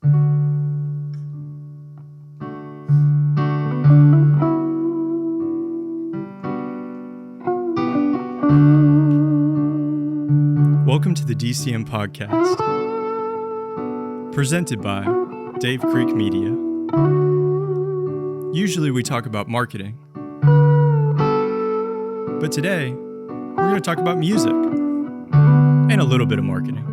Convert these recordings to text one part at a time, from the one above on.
Welcome to the DCM Podcast, presented by Dave Creek Media. Usually we talk about marketing, but today we're going to talk about music and a little bit of marketing.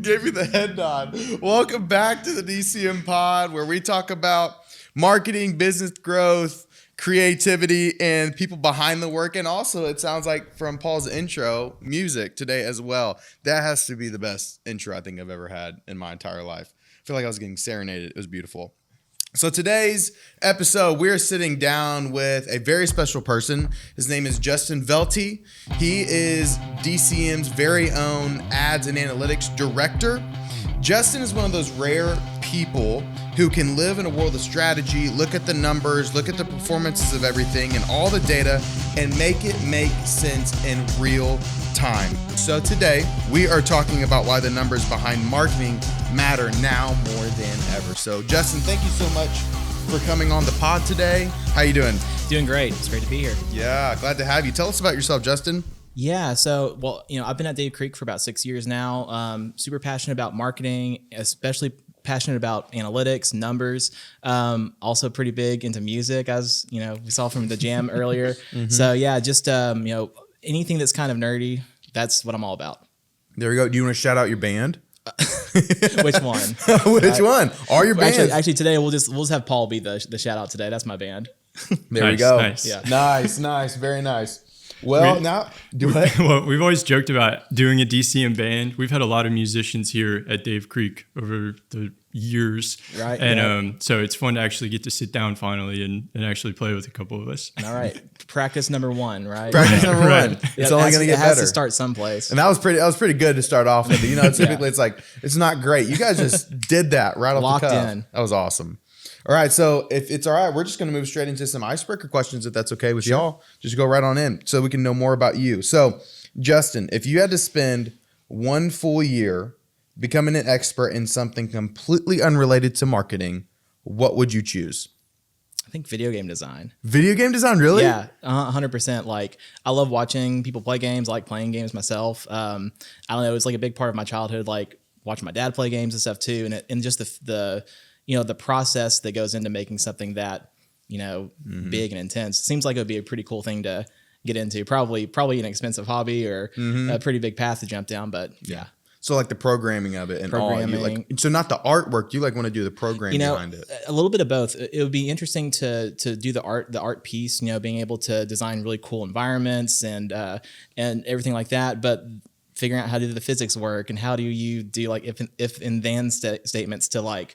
Gave me the head nod. Welcome back to the DCM Pod, where we talk about marketing, business growth, creativity, and people behind the work. And also, it sounds like from Paul's intro, music today as well. That has to be the best intro I think I've ever had in my entire life. I feel like I was getting serenaded. It was beautiful. So today's episode, we're sitting down with a very special person. His name is Justin Velte. He is DCM's very own ads and analytics director. Justin is one of those rare people who can live in a world of strategy, look at the numbers, look at the performances of everything and all the data, and make it make sense in real time. So today, we are talking about why the numbers behind marketing matter now more than ever. So Justin, thank you so much for coming on the pod today. How you doing? Doing great. It's great to be here. Yeah, glad to have you. Tell us about yourself, Justin. Yeah. So, I've been at Dave Creek for about 6 years now. Super passionate about marketing, especially passionate about analytics, numbers. Also pretty big into music, as we saw from the jam earlier. Mm-hmm. So yeah, just anything that's kind of nerdy. That's what I'm all about. There we go. Do you want to shout out your band? Which one? Which one? All your bands? Actually, today we'll just have Paul be the shout out today. That's my band. There we go. Nice. Yeah. Nice. Very nice. Well, Well, we've always joked about doing a DCM band. We've had a lot of musicians here at Dave Creek over the years. Right. And so it's fun to actually get to sit down finally and actually play with a couple of us. All right. Practice number one, right? Practice number one. It's only going to get better. It has to start someplace. And that was pretty good to start off with. Typically it's like, it's not great. You guys just did that right off Locked the cuff. in. That was awesome. All right, so if it's all right, we're just going to move straight into some icebreaker questions, if that's okay with y'all. Just go right on in so we can know more about you. So, Justin, if you had to spend one full year becoming an expert in something completely unrelated to marketing, what would you choose? I think video game design. Video game design, really? Yeah, 100%. Like, I love watching people play games. I like playing games myself. I don't know. It was like a big part of my childhood, like watching my dad play games and stuff too. And just the process that goes into making something that, big and intense. It seems like it would be a pretty cool thing to get into. Probably an expensive hobby or a pretty big path to jump down, but yeah. So like the programming of it and all. So not the artwork, you want to do the programming behind it. A little bit of both. It would be interesting to do the art piece, being able to design really cool environments and everything like that. But figuring out how to do the physics work and how do you do like if and then statements to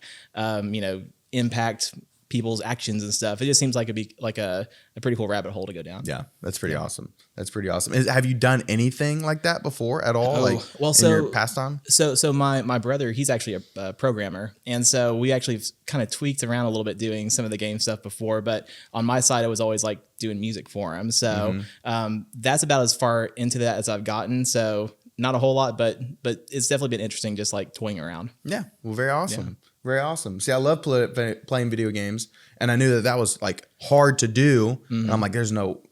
impact people's actions and stuff. It just seems like it'd be like a pretty cool rabbit hole to go down. Yeah, that's pretty awesome. That's pretty awesome. Have you done anything like that before at all? In your pastime? So my brother, he's actually a programmer. And so we actually kind of tweaked around a little bit doing some of the game stuff before, but on my side, I was always like doing music for him. So that's about as far into that as I've gotten. So not a whole lot, but it's definitely been interesting just like toying around. Yeah. Well, very awesome. Yeah. Very awesome. See, I love playing video games, and I knew that was like hard to do. Mm-hmm. And I'm like, there's no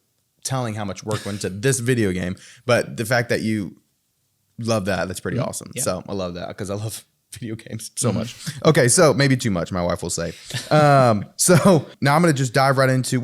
telling how much work went into this video game. But the fact that you love that's pretty awesome. Yeah. So I love that because I love video games so much. Okay, so maybe too much, my wife will say. So now I'm going to just dive right into,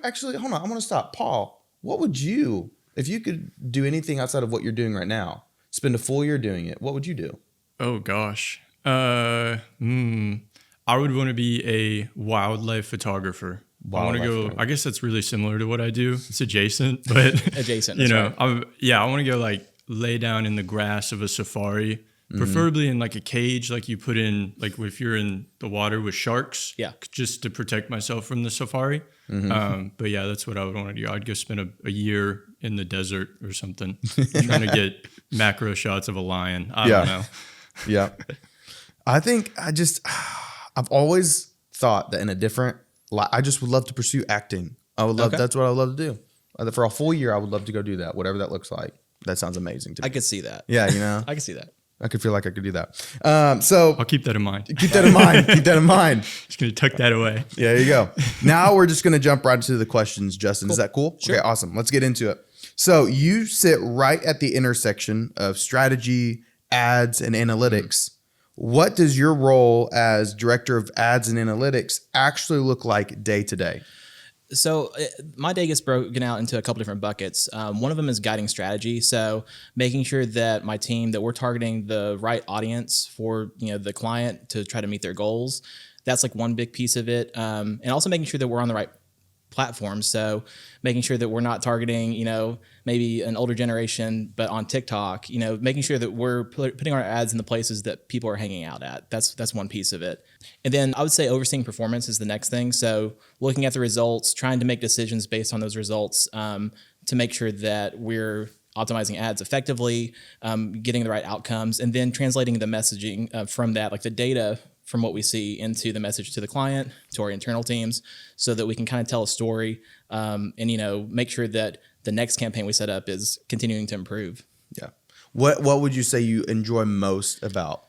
actually, hold on. I'm going to stop. Paul, what would you, if you could do anything outside of what you're doing right now, spend a full year doing it, what would you do? Oh, gosh. I would want to be a wildlife photographer. I guess that's really similar to what I do. It's adjacent, but adjacent. Right. I want to go like lay down in the grass of a safari, preferably in like a cage, like you put in, like if you're in the water with sharks, just to protect myself from the safari. But yeah, that's what I would want to do. I'd go spend a year in the desert or something, trying to get macro shots of a lion. I don't know. Yeah. I think I've always thought that in a different life, I just would love to pursue acting. I would love, that's what I would love to do. For a full year, I would love to go do that, whatever that looks like. That sounds amazing to me. I could see that. Yeah, you know? I could see that. I could feel like I could do that. So I'll keep that in mind. Keep that in mind. Keep that in mind. Just going to tuck that away. Yeah, there you go. Now we're just going to jump right into the questions, Justin. Cool. Is that cool? Sure. Okay, awesome. Let's get into it. So you sit right at the intersection of strategy, ads, and analytics. What does your role as director of ads and analytics actually look like day to day? So my day gets broken out into a couple different buckets. One of them is guiding strategy. So making sure that my team, that we're targeting the right audience for, the client to try to meet their goals. That's like one big piece of it. And also making sure that we're on the right platforms. So making sure that we're not targeting, maybe an older generation, but on TikTok, making sure that we're putting our ads in the places that people are hanging out at. That's one piece of it. And then I would say overseeing performance is the next thing. So looking at the results, trying to make decisions based on those results to make sure that we're optimizing ads effectively, getting the right outcomes, and then translating the messaging from that, like the data from what we see, into the message to the client, to our internal teams, so that we can kind of tell a story and make sure that the next campaign we set up is continuing to improve. Yeah. What would you say you enjoy most about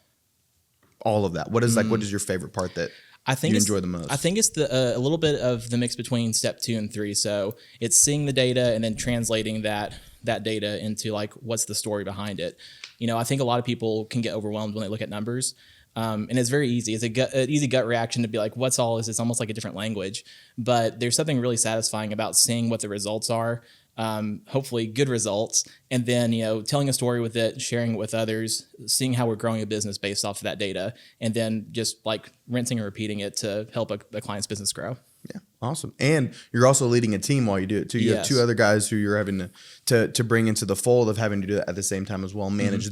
all of that? What is what is your favorite part that I think you enjoy the most? I think it's a little bit of the mix between step 2 and 3. So it's seeing the data and then translating that data into like what's the story behind it. I think a lot of people can get overwhelmed when they look at numbers. And it's very easy. It's an easy gut reaction to be like, what's all this? It's almost like a different language. But there's something really satisfying about seeing what the results are, hopefully good results, and then, telling a story with it, sharing it with others, seeing how we're growing a business based off of that data, and then just like rinsing and repeating it to help a client's business grow. Yeah, awesome. And you're also leading a team while you do it too. You have 2 other guys who you're having to bring into the fold of having to do that at the same time as well, manage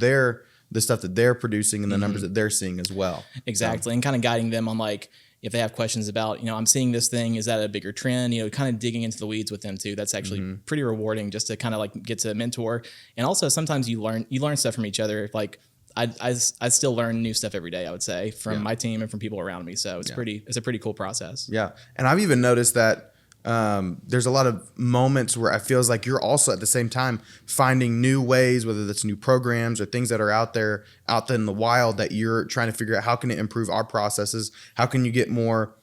the stuff that they're producing and the numbers that they're seeing as well. Exactly. And kind of guiding them on like, if they have questions about, I'm seeing this thing, is that a bigger trend? Kind of digging into the weeds with them too. That's actually pretty rewarding, just to kind of like get to mentor. And also sometimes you learn stuff from each other. Like I still learn new stuff every day, I would say, from my team and from people around me. So it's a pretty cool process. Yeah. And I've even noticed that there's a lot of moments where it feels like you're also at the same time finding new ways, whether that's new programs or things that are out there in the wild, that you're trying to figure out how can it improve our processes? How can you get more,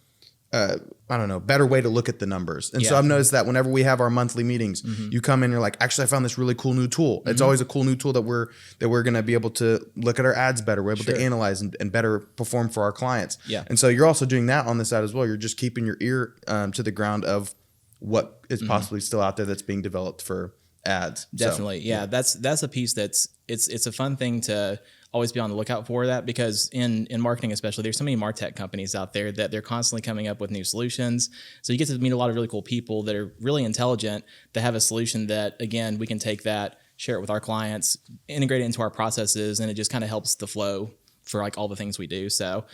better way to look at the numbers? And so I've noticed that whenever we have our monthly meetings, you come in, you're like, actually, I found this really cool new tool. It's always a cool new tool that we're going to be able to look at our ads better. We're able to analyze and better perform for our clients. Yeah. And so you're also doing that on the side as well. You're just keeping your ear to the ground of what is possibly still out there that's being developed for ads. Definitely. So, that's a piece it's a fun thing to always be on the lookout for, that, because in marketing especially, there's so many MarTech companies out there that they're constantly coming up with new solutions. So you get to meet a lot of really cool people that are really intelligent, that have a solution that, again, we can take that, share it with our clients, integrate it into our processes, and it just kind of helps the flow for like all the things we do. So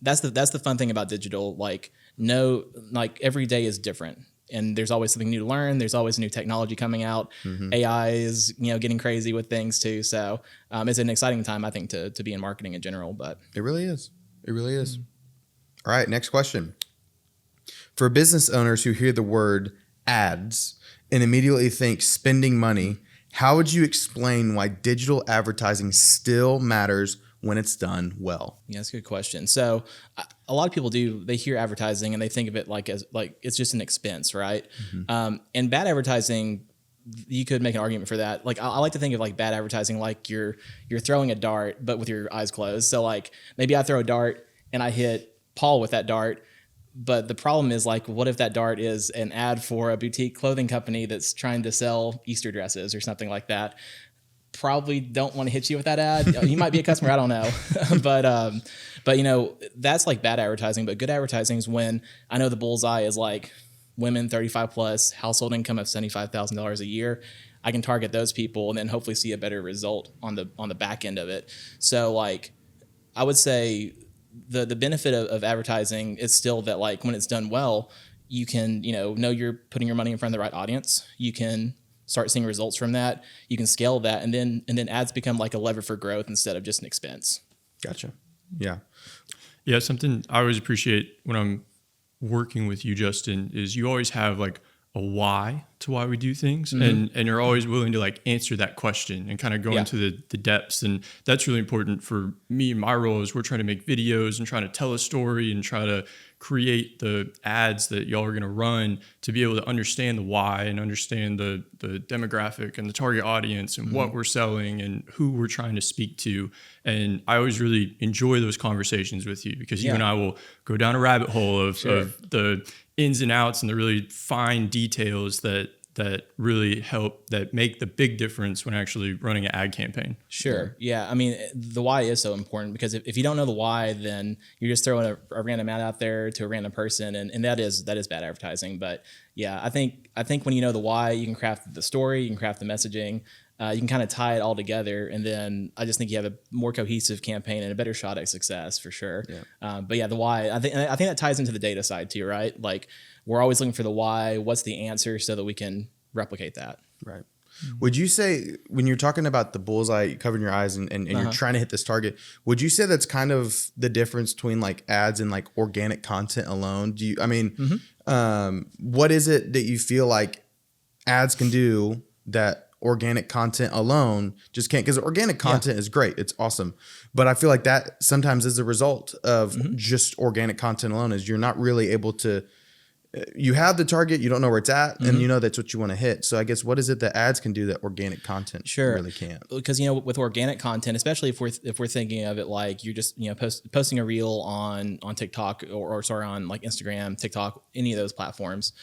that's the fun thing about digital. Like every day is different, and there's always something new to learn. There's always new technology coming out. AI is, getting crazy with things too. So it's an exciting time, I think, to be in marketing in general. But it really is. It really is. All right, next question. For business owners who hear the word ads and immediately think spending money, how would you explain why digital advertising still matters when it's done well? Yeah, that's a good question. So a lot of people they hear advertising and they think of it as it's just an expense, right? And bad advertising, you could make an argument for that. Like I like to think of like bad advertising like you're throwing a dart but with your eyes closed. So like maybe I throw a dart and I hit Paul with that dart, but the problem is, like, what if that dart is an ad for a boutique clothing company that's trying to sell Easter dresses or something like that? Probably don't want to hit you with that ad. You might be a customer, I don't know. But that's like bad advertising. But good advertising is when I know the bullseye is like women 35 plus, household income of $75,000 a year. I can target those people and then hopefully see a better result on the back end of it. So like I would say the benefit of advertising is still that, like, when it's done well, you can know you're putting your money in front of the right audience. You can start seeing results from that. You can scale that, and then ads become like a lever for growth instead of just an expense. Gotcha. Yeah. Yeah, something I always appreciate when I'm working with you, Justin, is you always have like a why to why we do things, and you're always willing to like answer that question and kind of go into the depths, and that's really important for me. My role is we're trying to make videos and trying to tell a story and try to create the ads that y'all are going to run to be able to understand the why and understand the demographic and the target audience and what we're selling and who we're trying to speak to. And I always really enjoy those conversations with you because you and I will go down a rabbit hole of the ins and outs and the really fine details that really help, that make the big difference when actually running an ad campaign. Sure. Yeah. I mean, the why is so important because if you don't know the why, then you're just throwing a random ad out there to a random person. And that is bad advertising. But yeah, I think when you know the why, you can craft the story, you can craft the messaging, you can kind of tie it all together. And then I just think you have a more cohesive campaign and a better shot at success for sure. Yeah. But yeah, the why, I think that ties into the data side too, right? Like we're always looking for the why, what's the answer so that we can replicate that. Right. Would you say when you're talking about the bullseye, covering your eyes and you're trying to hit this target, would you say that's kind of the difference between like ads and like organic content alone? What is it that you feel like ads can do that organic content alone just can't? Because organic content is great. It's awesome. But I feel like that sometimes is a result of just organic content alone is you're not really able to, you have the target, you don't know where it's at, and you know that's what you want to hit. So I guess what is it that ads can do that organic content really can't? Because with organic content, especially if we're thinking of it like you're just posting a reel on TikTok or on like Instagram, TikTok, any of those platforms.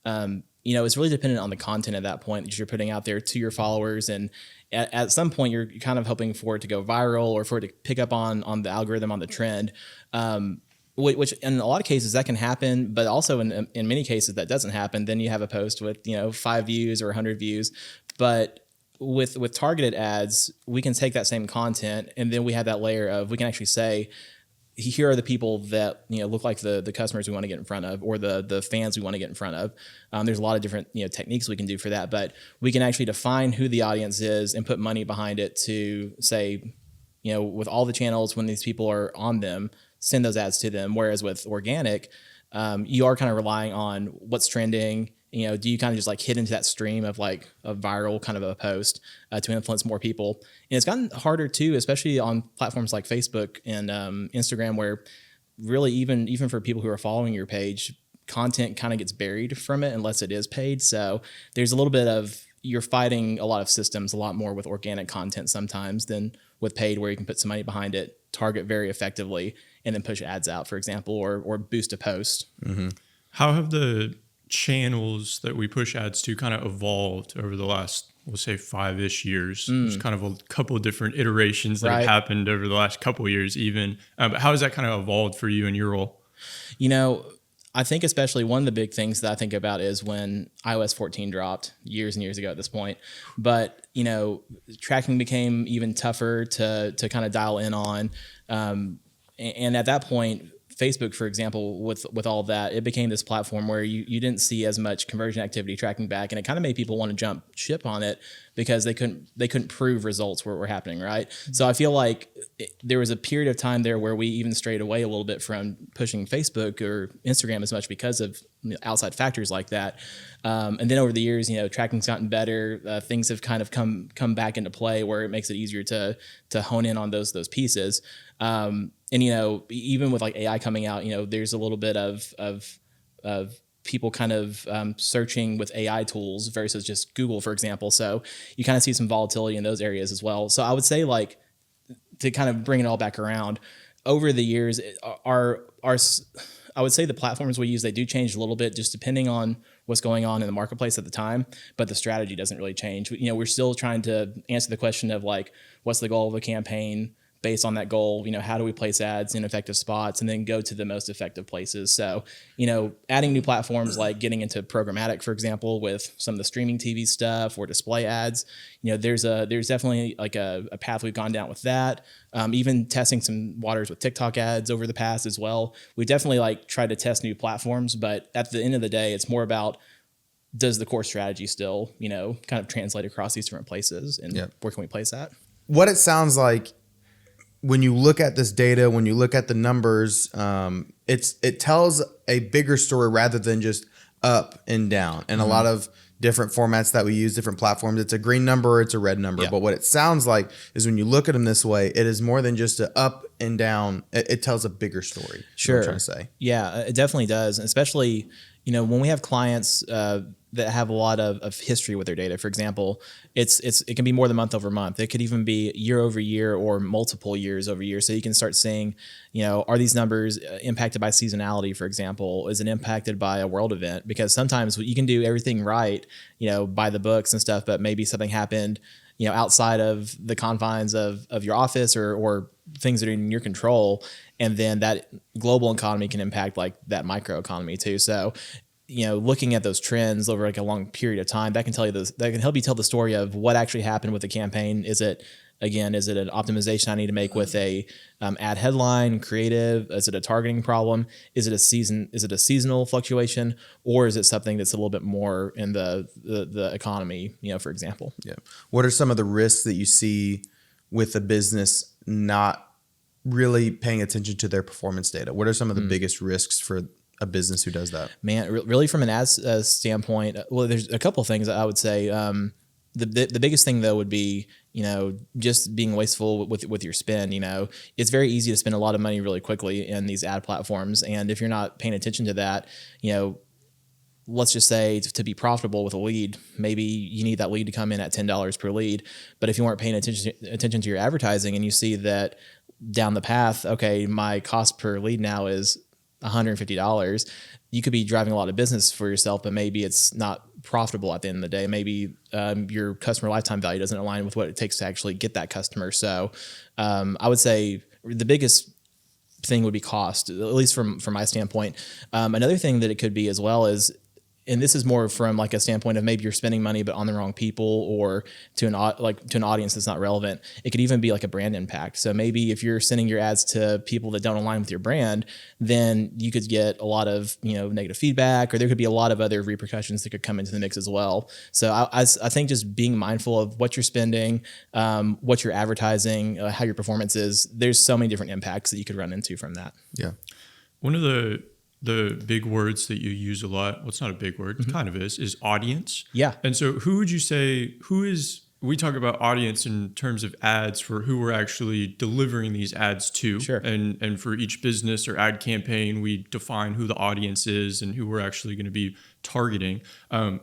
It's really dependent on the content at that point that you're putting out there to your followers, and at some point you're kind of hoping for it to go viral or for it to pick up on the algorithm, on the trend. Which in a lot of cases that can happen, but also in many cases that doesn't happen. Then you have a post with 5 views or 100 views. But with targeted ads, we can take that same content and then we have that layer of, we can actually say, here are the people that look like the customers we want to get in front of, or the fans we want to get in front of. There's a lot of different techniques we can do for that, but we can actually define who the audience is and put money behind it to say, with all the channels, when these people are on them, send those ads to them. Whereas with organic, you are kind of relying on what's trending. Do you kind of just like hit into that stream of like a viral kind of a post to influence more people? And it's gotten harder too, especially on platforms like Facebook and Instagram, where really even for people who are following your page, content kind of gets buried from it unless it is paid. So there's a little bit of, you're fighting a lot of systems a lot more with organic content sometimes than with paid, where you can put some money behind it, target very effectively, and then push ads out, for example, or boost a post. How have the channels that we push ads to kind of evolved over the last, we'll say 5-ish years? There's kind of a couple of different iterations that have happened over the last couple of years even. But how has that kind of evolved for you in your role? I think especially one of the big things that I think about is when iOS 14 dropped years and years ago at this point. But, tracking became even tougher to kind of dial in on. And at that point, Facebook, for example, with all of that, it became this platform where you didn't see as much conversion activity tracking back, and it kind of made people want to jump ship on it because they couldn't prove results were happening, right? So I feel like there was a period of time there where we even strayed away a little bit from pushing Facebook or Instagram as much because of outside factors like that. And then over the years, tracking's gotten better. Things have kind of come back into play where it makes it easier to hone in on those pieces. And even with like AI coming out, there's a little bit of people kind of searching with AI tools versus just Google, for example. So you kind of see some volatility in those areas as well. So I would say, like, to kind of bring it all back around, over the years, I would say the platforms we use, they do change a little bit just depending on what's going on in the marketplace at the time, but the strategy doesn't really change. We're still trying to answer the question of like, what's the goal of the campaign? Based on that goal, how do we place ads in effective spots and then go to the most effective places? So, adding new platforms, like getting into programmatic, for example, with some of the streaming TV stuff or display ads, there's definitely like a path we've gone down with that. Even testing some waters with TikTok ads over the past as well. We definitely like try to test new platforms, but at the end of the day, it's more about, does the core strategy still, kind of translate across these different places, and where can we place that? What it sounds like, when you look at this data, when you look at the numbers, it tells a bigger story rather than just up and down. And a lot of different formats that we use, different platforms, it's a green number or it's a red number. But what it sounds like is when you look at them this way, it is more than just a up and down. It tells a bigger story. Sure. I'm trying to say. Yeah, it definitely does. And especially, when we have clients that have a lot of history with their data. For example, it can be more than month over month. It could even be year over year or multiple years over year. So you can start seeing, are these numbers impacted by seasonality, for example? Is it impacted by a world event? Because sometimes you can do everything right, by the books and stuff, but maybe something happened, outside of the confines of your office or things that are in your control. And then that global economy can impact like that micro economy too. So, looking at those trends over like a long period of time, that can tell you that can help you tell the story of what actually happened with the campaign. Is it an optimization I need to make with a ad headline, creative? Is it a targeting problem? Is it a seasonal fluctuation, or is it something that's a little bit more in the economy? For example. Yeah. What are some of the risks that you see with a business not really paying attention to their performance data? What are some of the biggest risks for a business who does that? Man, really from an ads standpoint, well, there's a couple of things I would say. The biggest thing though would be, just being wasteful with your spend. It's very easy to spend a lot of money really quickly in these ad platforms. And if you're not paying attention to that, let's just say to be profitable with a lead, maybe you need that lead to come in at $10 per lead. But if you weren't paying attention to your advertising and you see that down the path, okay, my cost per lead now is $150, you could be driving a lot of business for yourself, but maybe it's not profitable at the end of the day. Maybe your customer lifetime value doesn't align with what it takes to actually get that customer. So I would say the biggest thing would be cost, at least from my standpoint. Another thing that it could be as well is, and this is more from like a standpoint of maybe you're spending money but on the wrong people or to an audience that's not relevant. It could even be like a brand impact. So maybe if you're sending your ads to people that don't align with your brand, then you could get a lot of negative feedback, or there could be a lot of other repercussions that could come into the mix as well. So I think just being mindful of what you're spending, what you're advertising, how your performance is. There's so many different impacts that you could run into from that. Yeah. One of the big words that you use a lot, well, it's not a big word, it kind of is audience. Yeah. And so who would you say, we talk about audience in terms of ads for who we're actually delivering these ads to. Sure. And for each business or ad campaign, we define who the audience is and who we're actually going to be targeting.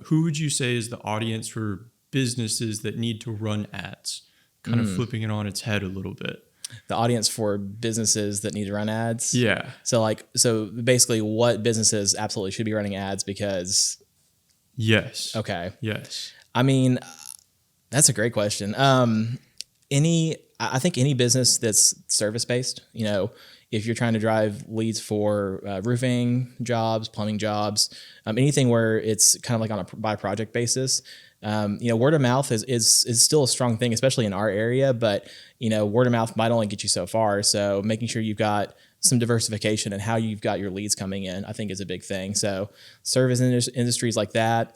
Who would you say is the audience for businesses that need to run ads? Kind of flipping it on its head a little bit. The audience for businesses that need to run ads. Yeah. So basically what businesses absolutely should be running ads because. Yes. Okay. Yes. I mean, that's a great question. I think any business that's service-based, if you're trying to drive leads for roofing jobs, plumbing jobs, anything where it's kind of like on a by project basis, word of mouth is still a strong thing, especially in our area, but word of mouth might only get you so far. So making sure you've got some diversification and how you've got your leads coming in, I think is a big thing. So service industries like that.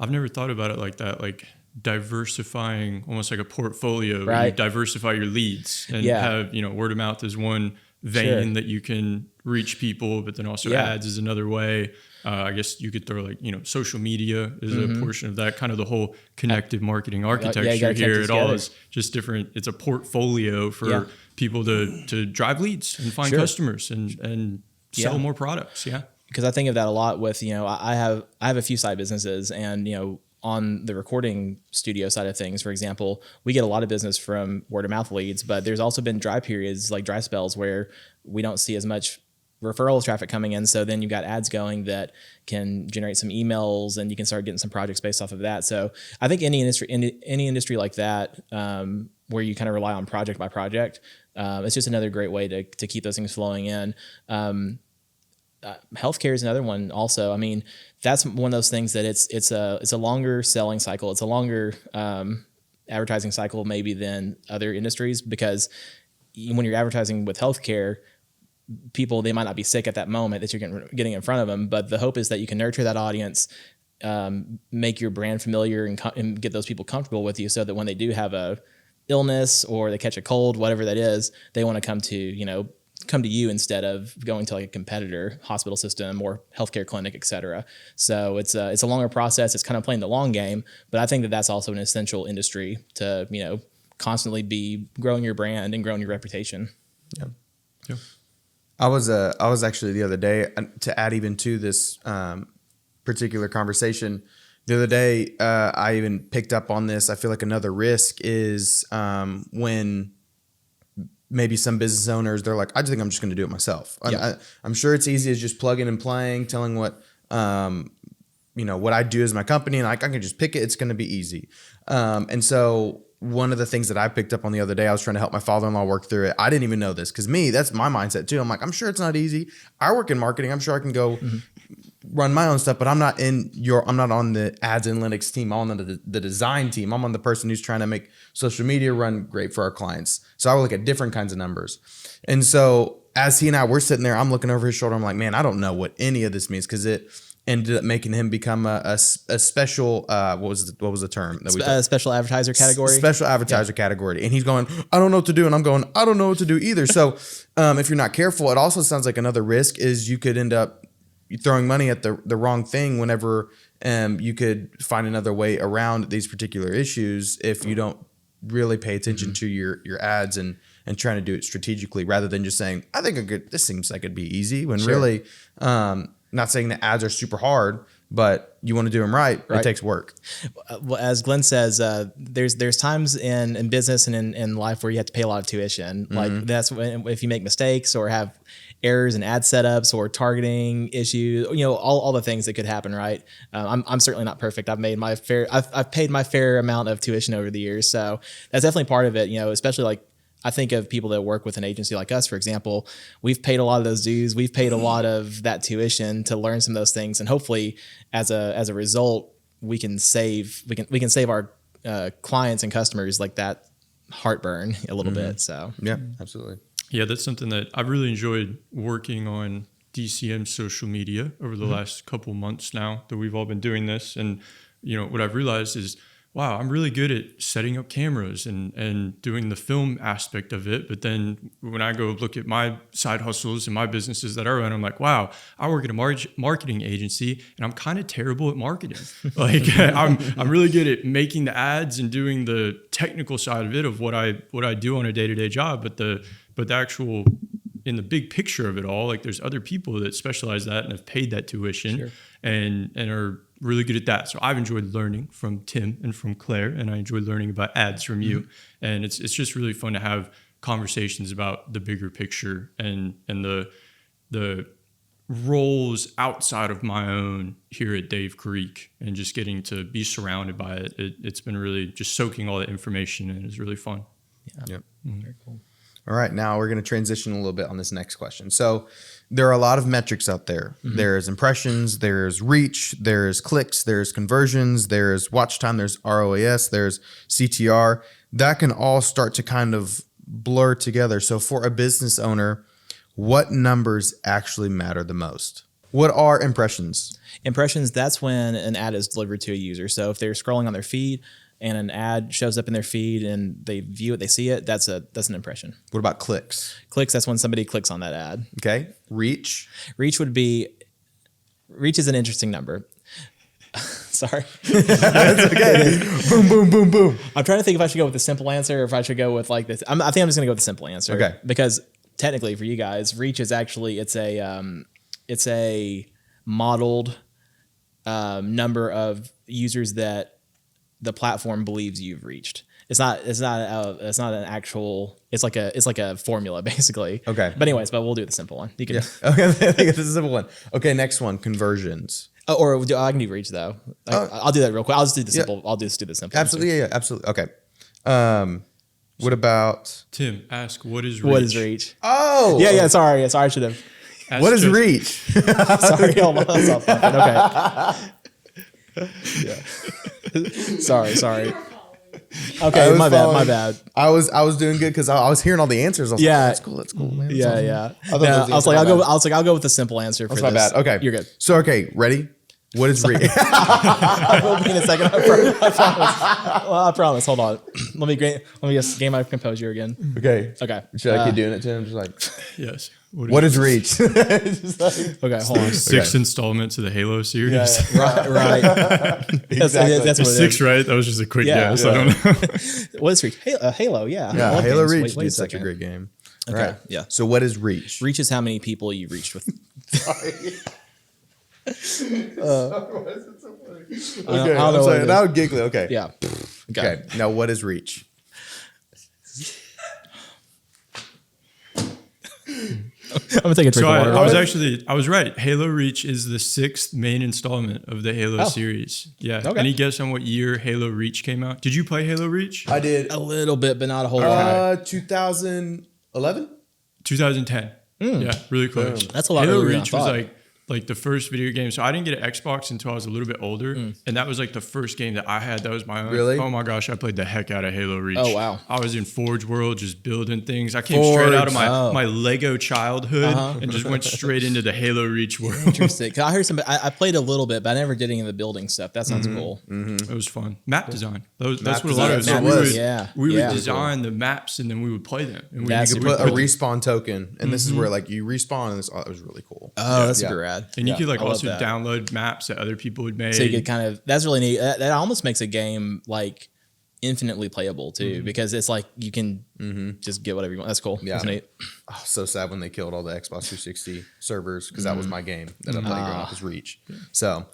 I've never thought about it like that, like diversifying almost like a portfolio. Right. You diversify your leads and have, word of mouth is one vein that you can reach people, but then also ads is another way. I guess you could throw like, social media is a portion of that, kind of the whole connected marketing architecture here. It all is just different. It's a portfolio for people to drive leads and find customers and sell more products. Yeah. Because I think of that a lot with, I have a few side businesses and, on the recording studio side of things, for example, we get a lot of business from word of mouth leads, but there's also been dry periods, like dry spells, where we don't see as much referral traffic coming in. So then you've got ads going that can generate some emails and you can start getting some projects based off of that. So I think any industry like that, where you kind of rely on project by project, it's just another great way to keep those things flowing in. Healthcare is another one also. I mean, that's one of those things that it's a longer selling cycle. It's a longer advertising cycle maybe than other industries, because when you're advertising with healthcare, people, they might not be sick at that moment that you're getting in front of them, but the hope is that you can nurture that audience, make your brand familiar and get those people comfortable with you, so that when they do have a illness or they catch a cold, whatever that is, they want to come to you instead of going to like a competitor hospital system or healthcare clinic, et cetera. So it's a longer process. It's kind of playing the long game, but I think that that's also an essential industry to, constantly be growing your brand and growing your reputation. Yeah. Yeah. I was actually the other day, to add even to this particular conversation, the other day, I even picked up on this. I feel like another risk is when maybe some business owners, they're like, I just think I'm just going to do it myself. Yeah. I'm sure it's easy as just plugging and playing, telling what I do as my company, and I can just pick it. It's going to be easy. And so one of the things that I picked up on the other day, I was trying to help my father-in-law work through it. I didn't even know this because that's my mindset too. I'm like, I'm sure it's not easy. I work in marketing. I'm sure I can go run my own stuff, but I'm not on the ads analytics team. I'm on the design team. I'm on the person who's trying to make social media run great for our clients. So I look at different kinds of numbers. And so as he and I were sitting there, I'm looking over his shoulder. I'm like, man, I don't know what any of this means, because it ended up making him become a special, what was the term? Special advertiser category. Special advertiser category. And he's going, I don't know what to do. And I'm going, I don't know what to do either. So if you're not careful, it also sounds like another risk is you could end up throwing money at the wrong thing whenever you could find another way around these particular issues if you don't really pay attention to your ads and trying to do it strategically, rather than just saying, I think this seems like it'd be easy, when really not saying that ads are super hard, but you want to do them right. It takes work. Well, as Glenn says, there's times in business and in life where you have to pay a lot of tuition. Like that's when, if you make mistakes or have errors in ad setups or targeting issues, all the things that could happen. Right. I'm certainly not perfect. I've paid my fair amount of tuition over the years. So that's definitely part of it, especially like, I think of people that work with an agency like us, for example. We've paid a lot of those dues. We've paid a lot of that tuition to learn some of those things, and hopefully, as a result, we can save our clients and customers like that heartburn a little bit. So yeah, absolutely. Yeah, that's something that I've really enjoyed working on DCM social media over the last couple months now that we've all been doing this, and what I've realized is, wow, I'm really good at setting up cameras and doing the film aspect of it. But then when I go look at my side hustles and my businesses that I run, I'm like, wow, I work at a marketing agency and I'm kind of terrible at marketing. Like I'm really good at making the ads and doing the technical side of it of what I do on a day-to-day job. But the actual, in the big picture of it all, like there's other people that specialize that and have paid that tuition and are really good at that. So I've enjoyed learning from Tim and from Claire, and I enjoy learning about ads from you. And it's just really fun to have conversations about the bigger picture and the roles outside of my own here at Dave Creek, and just getting to be surrounded by it. It's been really just soaking all the information in. It's really fun. Yeah. Yep. Very cool. All right, now we're going to transition a little bit on this next question. So there are a lot of metrics out there. There's impressions, there's reach, there's clicks, there's conversions, there's watch time, there's ROAS, there's CTR. That can all start to kind of blur together. So for a business owner, what numbers actually matter the most? What are impressions? Impressions, that's when an ad is delivered to a user. So if they're scrolling on their feed and an ad shows up in their feed and they view it, they see it, that's an impression. What about clicks? Clicks, that's when somebody clicks on that ad. Okay. Reach is an interesting number. Sorry. That's okay. Boom, boom, boom, boom. I'm trying to think if I should go with the simple answer or if I should go with like this. I think I'm just going to go with the simple answer. Okay. Because technically for you guys, reach is actually, it's a modeled number of users that the platform believes you've reached. It's not an actual, it's like a formula basically. Okay. But anyways, we'll do the simple one. You can. Yeah. Okay. I think it's a simple one. Okay. Next one, conversions. Or I can do reach though. I'll do that real quick. I'll just do the simple. I'll just do the simple. Absolutely. Yeah. Absolutely. Okay. What about Tim? Ask what is reach? What is reach? Oh. Yeah. Sorry. I should have. What is reach? Sorry. Okay. Yeah. Sorry. Okay, my bad. I was doing good because I was hearing all the answers. I was like, that's cool, man. Yeah. I was like, I'll go with the simple answer for this. My bad. Okay. You're good. So, okay, ready? What is reach? I will be in a second. I promise. Well, I promise. Hold on. Let me just gain my composure again. Okay. Okay. Should I keep doing it to him? Just like, Yes. what is reach? Just like, Okay, hold on. Sixth installment to the Halo series. Right. exactly. That's what it Six, is. right? That was just a quick guess. yeah. I don't know. What is Reach? Halo, yeah. I Yeah, love Halo games. Reach, Wait a dude, such a second. great game. Okay, All right. yeah. So what is reach? Reach is how many people you reached with. Okay, I don't I'm know what sorry. it is. Now giggly. Okay. Yeah. Okay. Now what is reach? I'm gonna take a drink So of water. I was right. Halo Reach is the 6th main installment of the Halo series. Yeah. Okay. Any guess on what year Halo Reach came out? Did you play Halo Reach? I did. A little bit, but not a whole lot. 2011. 2010. Yeah, really close. Boom. That's a lot Halo earlier than I Reach was thought. like the first video game. So I didn't get an Xbox until I was a little bit older, and that was like the first game that I had that was my own. Really? Oh my gosh, I played the heck out of Halo Reach. Oh, wow. I was in Forge World just building things. I came straight out of my Lego childhood and just went straight into the Halo Reach world. Interesting. 'Cause I heard some. I played a little bit, but I never did any of the building stuff. That sounds cool. It was fun. Map design. That's Map what a lot of it design. was. It was. We Yeah. would design the maps and then we would play them. And That's we You would put a put respawn token, and this is where like you respawn, and it was really cool. Oh, that's Yeah. super rad. and you could like I love also that. download maps that other people would make. So you could kind of. That's really neat. That almost makes a game like infinitely playable too, because it's like you can just get whatever you want. That's cool. Yeah. That's neat. Oh, so sad when they killed all the Xbox 360 servers because that was my game that I played growing up was Reach. So,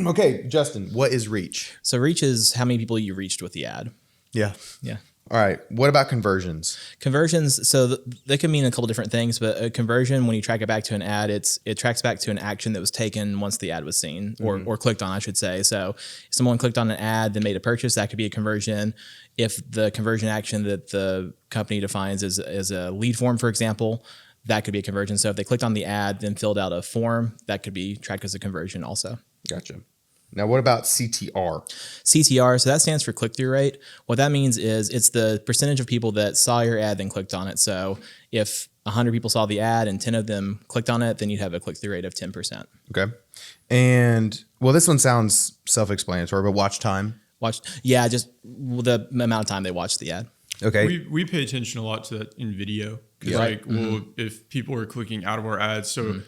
okay, Justin, what is Reach? So reach is how many people you reached with the ad. Yeah. Yeah. All right. What about conversions? Conversions, so they can mean a couple different things, but a conversion, when you track it back to an ad, it tracks back to an action that was taken once the ad was seen or clicked on, I should say. So if someone clicked on an ad, then made a purchase, that could be a conversion. If the conversion action that the company defines as a lead form, for example, that could be a conversion. So if they clicked on the ad, then filled out a form, that could be tracked as a conversion also. Gotcha. Now, what about CTR? CTR, so that stands for click-through rate. What that means is it's the percentage of people that saw your ad then clicked on it. So if 100 people saw the ad and 10 of them clicked on it, then you'd have a click-through rate of 10%. Okay. And, well, this one sounds self-explanatory, but watch time. Just the amount of time they watched the ad. Okay. We pay attention a lot to that in video because Yeah. like if people are clicking out of our ads, so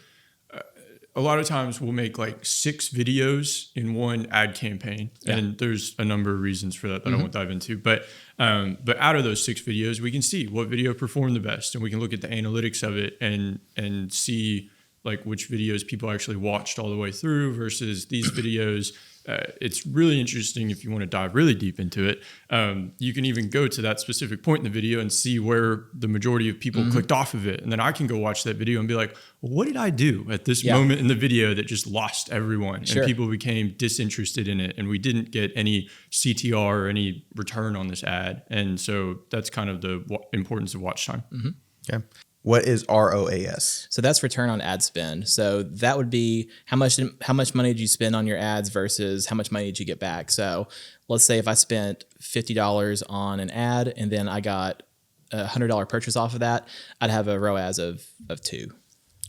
a lot of times we'll make like 6 videos in one ad campaign, and there's a number of reasons for that I won't dive into. But out of those 6 videos, we can see what video performed the best, and we can look at the analytics of it and see like which videos people actually watched all the way through versus these videos. It's really interesting if you want to dive really deep into it. You can even go to that specific point in the video and see where the majority of people clicked off of it. And then I can go watch that video and be like, well, what did I do at this moment in the video that just lost everyone? Sure. And people became disinterested in it. And we didn't get any CTR or any return on this ad. And so that's kind of the importance of watch time. Okay. What is ROAS? So that's return on ad spend. So that would be how much money did you spend on your ads versus how much money did you get back. So let's say if I spent $50 on an ad and then I got a $100 purchase off of that, I'd have a ROAS of 2.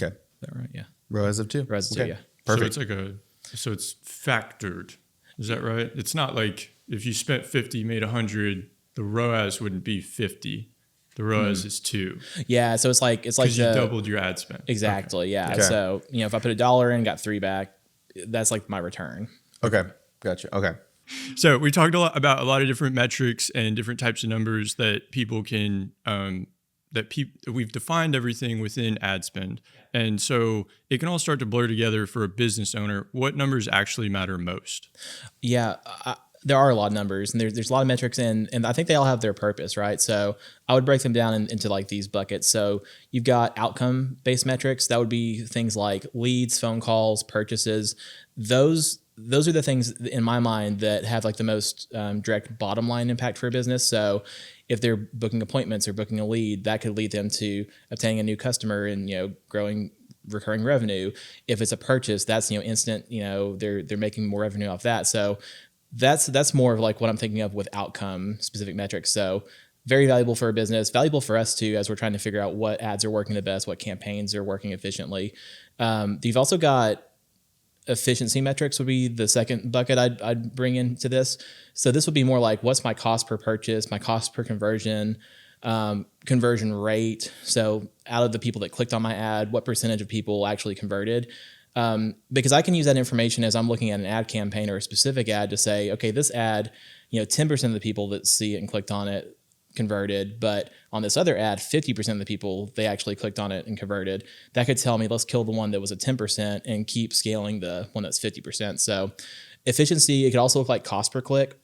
Okay. Is that right? Yeah. ROAS of 2. ROAS of 2, yeah. Perfect. So it's factored. Is that right? It's not like if you spent 50, made 100, the ROAS wouldn't be 50. The ROAS is 2. Yeah, so it's like Because you doubled your ad spend. Exactly. Yeah. Okay. So, if I put $1 in, got 3 back, that's like my return. Okay. Gotcha. Okay. So we talked about a lot of different metrics and different types of numbers that people can we've defined everything within ad spend. And so it can all start to blur together for a business owner. What numbers actually matter most? Yeah. There are a lot of numbers and there's a lot of metrics and I think they all have their purpose, right? So I would break them down into like these buckets. So you've got outcome based metrics. That would be things like leads, phone calls, purchases. Those are the things in my mind that have like the most direct bottom line impact for a business. So if they're booking appointments or booking a lead, that could lead them to obtaining a new customer and, growing recurring revenue. If it's a purchase, that's, instant, they're making more revenue off that. So that's more of like what I'm thinking of with outcome specific metrics. So very valuable for a business, valuable for us too, as we're trying to figure out what ads are working the best, what campaigns are working efficiently. You've also got efficiency metrics would be the second bucket I'd bring into this. So this would be more like, what's my cost per purchase, my cost per conversion, conversion rate. So out of the people that clicked on my ad, what percentage of people actually converted? Because I can use that information as I'm looking at an ad campaign or a specific ad to say, okay, this ad, 10% of the people that see it and clicked on it converted, but on this other ad, 50% of the people, they actually clicked on it and converted. That could tell me, let's kill the one that was a 10% and keep scaling the one that's 50%. So efficiency, it could also look like cost per click.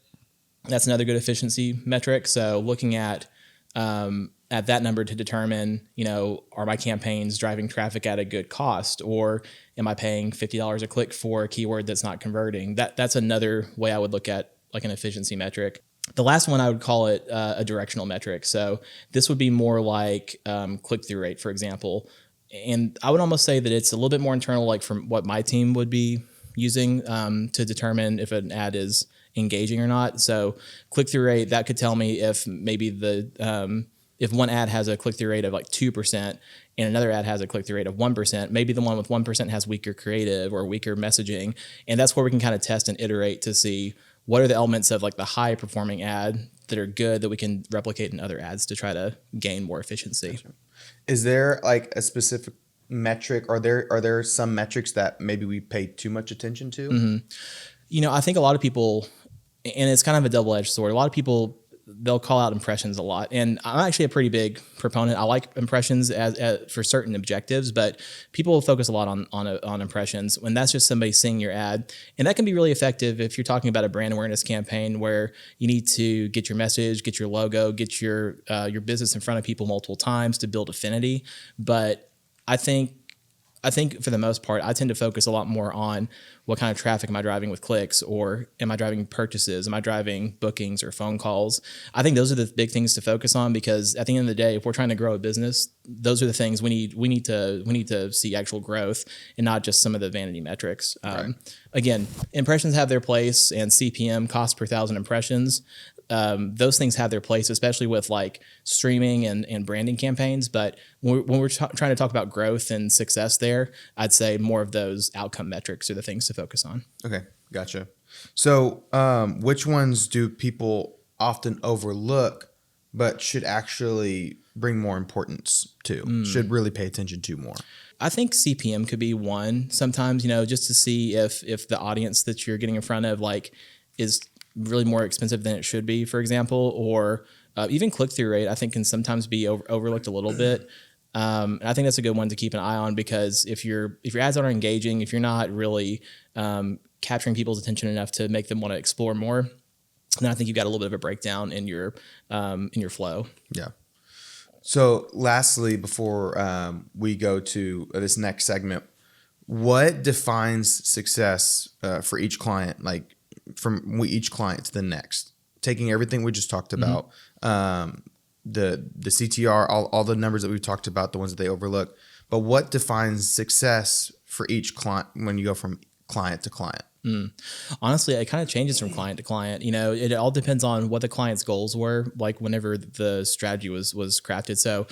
That's another good efficiency metric. So looking at that number to determine, are my campaigns driving traffic at a good cost, or am I paying $50 a click for a keyword that's not converting? That's another way I would look at like an efficiency metric. The last one, I would call it a directional metric. So this would be more like click-through rate, for example. And I would almost say that it's a little bit more internal, like from what my team would be using to determine if an ad is engaging or not. So click-through rate, that could tell me if maybe if one ad has a click-through rate of like 2% and another ad has a click-through rate of 1%, maybe the one with 1% has weaker creative or weaker messaging. And that's where we can kind of test and iterate to see what are the elements of like the high performing ad that are good that we can replicate in other ads to try to gain more efficiency. Gotcha. Is there like a specific metric? Are there some metrics that maybe we pay too much attention to? Mm-hmm. I think a lot of people, and it's kind of a double-edged sword, a lot of people, they'll call out impressions a lot. And I'm actually a pretty big proponent. I like impressions as for certain objectives, but people focus a lot on impressions when that's just somebody seeing your ad. And that can be really effective if you're talking about a brand awareness campaign where you need to get your message, get your logo, get your business in front of people multiple times to build affinity. But I think for the most part, I tend to focus a lot more on what kind of traffic am I driving with clicks, or am I driving purchases? Am I driving bookings or phone calls? I think those are the big things to focus on, because at the end of the day, if we're trying to grow a business, those are the things we need to see actual growth and not just some of the vanity metrics. Right. Again, impressions have their place, and CPM, cost per 1,000 impressions. Those things have their place, especially with like streaming and branding campaigns. But when we're trying to talk about growth and success there, I'd say more of those outcome metrics are the things to focus on. Okay, gotcha. So which ones do people often overlook but should actually bring more importance to, should really pay attention to more? I think CPM could be one sometimes, just to see if the audience that you're getting in front of like is really more expensive than it should be, for example, or even click-through rate, I think can sometimes be overlooked a little bit. And I think that's a good one to keep an eye on, because if your ads aren't engaging, if you're not really capturing people's attention enough to make them want to explore more, then I think you've got a little bit of a breakdown in your flow. Yeah. So lastly, before we go to this next segment, what defines success for each client? Like, from each client to the next, taking everything we just talked about, the CTR, all the numbers that we've talked about, the ones that they overlook, but what defines success for each client when you go from client to client? Honestly, it kind of changes from client to client. It all depends on what the client's goals were, like whenever the strategy was crafted. So,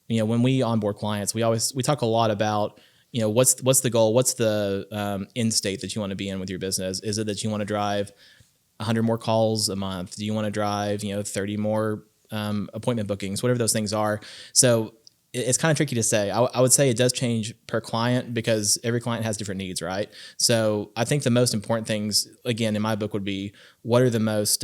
when we onboard clients, we talk a lot about, what's the goal? What's the end state that you want to be in with your business? Is it that you want to drive 100 more calls a month? Do you want to drive, 30 more appointment bookings, whatever those things are? So it's kind of tricky to say. I would say it does change per client, because every client has different needs, right? So I think the most important things, again, in my book, would be what are the most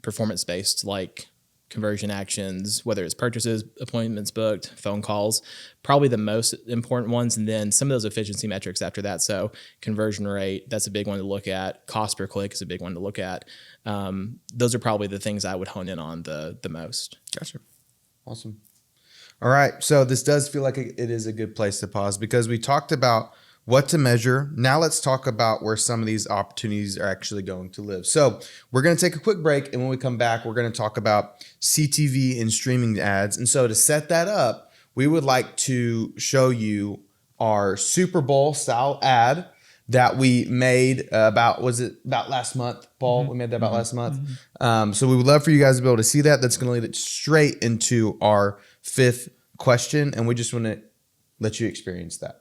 performance-based, like conversion actions, whether it's purchases, appointments booked, phone calls, probably the most important ones. And then some of those efficiency metrics after that. So conversion rate, that's a big one to look at. Cost per click is a big one to look at. Those are probably the things I would hone in on the most. Gotcha. Awesome. All right. So this does feel like it is a good place to pause, because we talked about what to measure. Now let's talk about where some of these opportunities are actually going to live. So we're going to take a quick break, and when we come back, we're going to talk about CTV and streaming ads. And so to set that up, we would like to show you our Super Bowl style ad that we made about last month, Paul? We made that about last month. So we would love for you guys to be able to see that. That's going to lead it straight into our fifth question, and we just want to let you experience that.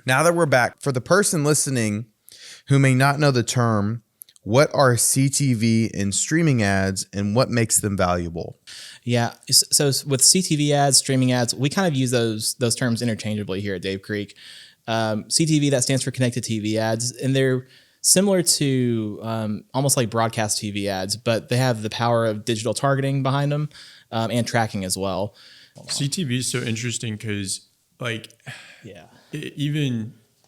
Now that we're back, for the person listening who may not know the term, what are CTV and streaming ads and what makes them valuable? Yeah. So with CTV ads, streaming ads, we kind of use those terms interchangeably here at Dave Creek. CTV, that stands for connected TV ads, and they're similar to almost like broadcast TV ads, but they have the power of digital targeting behind them and tracking as well. CTV is so interesting because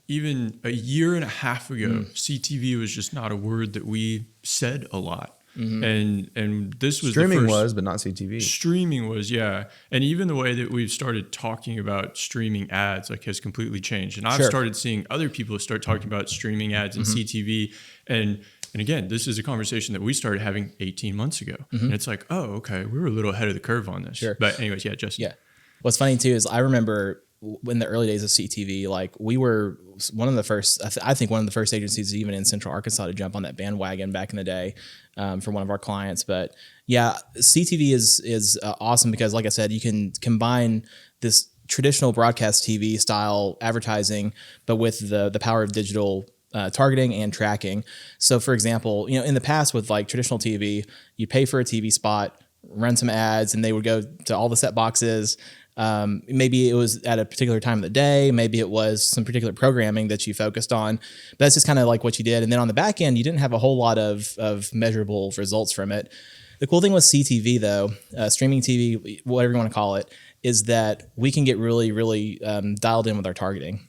even a year and a half ago, CTV was just not a word that we said a lot. And this was streaming the first, was, but not CTV. Streaming was, yeah. And even the way that we've started talking about streaming ads has completely changed. And I've started seeing other people start talking about streaming ads and CTV. And again, this is a conversation that we started having 18 months ago. And it's like, oh, okay, we were a little ahead of the curve on this. But anyways, yeah, Justin. Yeah. What's funny too is I remember in the early days of CTV, we were one of the first, I think one of the first agencies even in Central Arkansas to jump on that bandwagon back in the day for one of our clients. But yeah, CTV is awesome because, like I said, you can combine this traditional broadcast TV style advertising, but with the power of digital targeting and tracking. So for example, in the past with traditional TV, you pay for a TV spot, run some ads, and they would go to all the set boxes. Maybe it was at a particular time of the day. Maybe it was some particular programming that you focused on. But that's just kind of like what you did. And then on the back end, you didn't have a whole lot of measurable results from it. The cool thing with CTV, though, streaming TV, whatever you want to call it, is that we can get really, really dialed in with our targeting.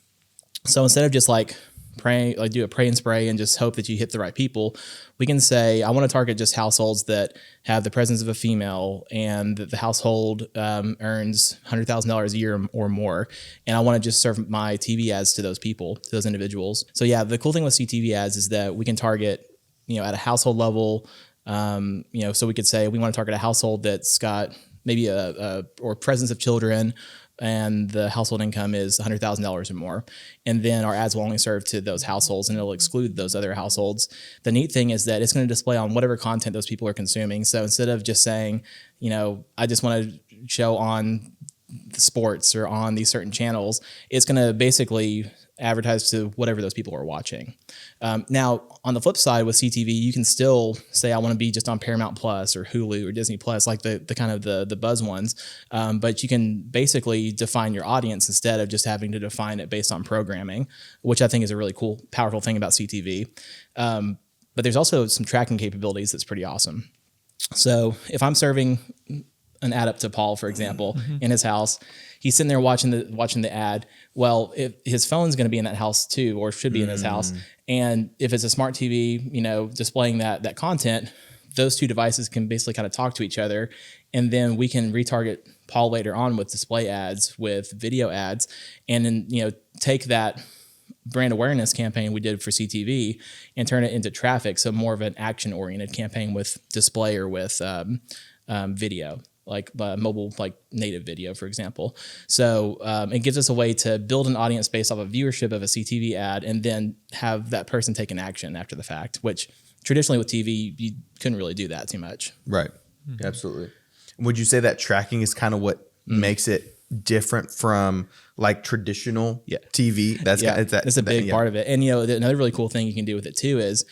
So instead of just do a pray and spray and just hope that you hit the right people, we can say, I want to target just households that have the presence of a female and that the household earns $100,000 a year or more. And I want to just serve my TV ads to those people, to those individuals. So yeah, the cool thing with CTV ads is that we can target, at a household level. So we could say we want to target a household that's got maybe or presence of children, and the household income is $100,000 or more. And then our ads will only serve to those households and it'll exclude those other households. The neat thing is that it's going to display on whatever content those people are consuming. So instead of just saying, I just want to show on the sports or on these certain channels, it's going to basically advertise to whatever those people are watching. Now, on the flip side with CTV, you can still say, I want to be just on Paramount Plus or Hulu or Disney Plus, like the kind of the buzz ones. But you can basically define your audience instead of just having to define it based on programming, which I think is a really cool, powerful thing about CTV. But there's also some tracking capabilities that's pretty awesome. So if I'm serving an ad up to Paul, for example, in his house, he's sitting there watching the ad. Well, if his phone's going to be in that house too, or should be in his house. And if it's a smart TV, displaying that content, those two devices can basically kind of talk to each other. And then we can retarget Paul later on with display ads, with video ads, and then, take that brand awareness campaign we did for CTV and turn it into traffic. So more of an action oriented campaign with display or with video. Like mobile, native video, for example. So it gives us a way to build an audience based off of viewership of a CTV ad and then have that person take an action after the fact, which traditionally with TV, you couldn't really do that too much. Right. Absolutely. Would you say that tracking is kind of what makes it different from traditional TV? That's a big part of it. And another really cool thing you can do with it too is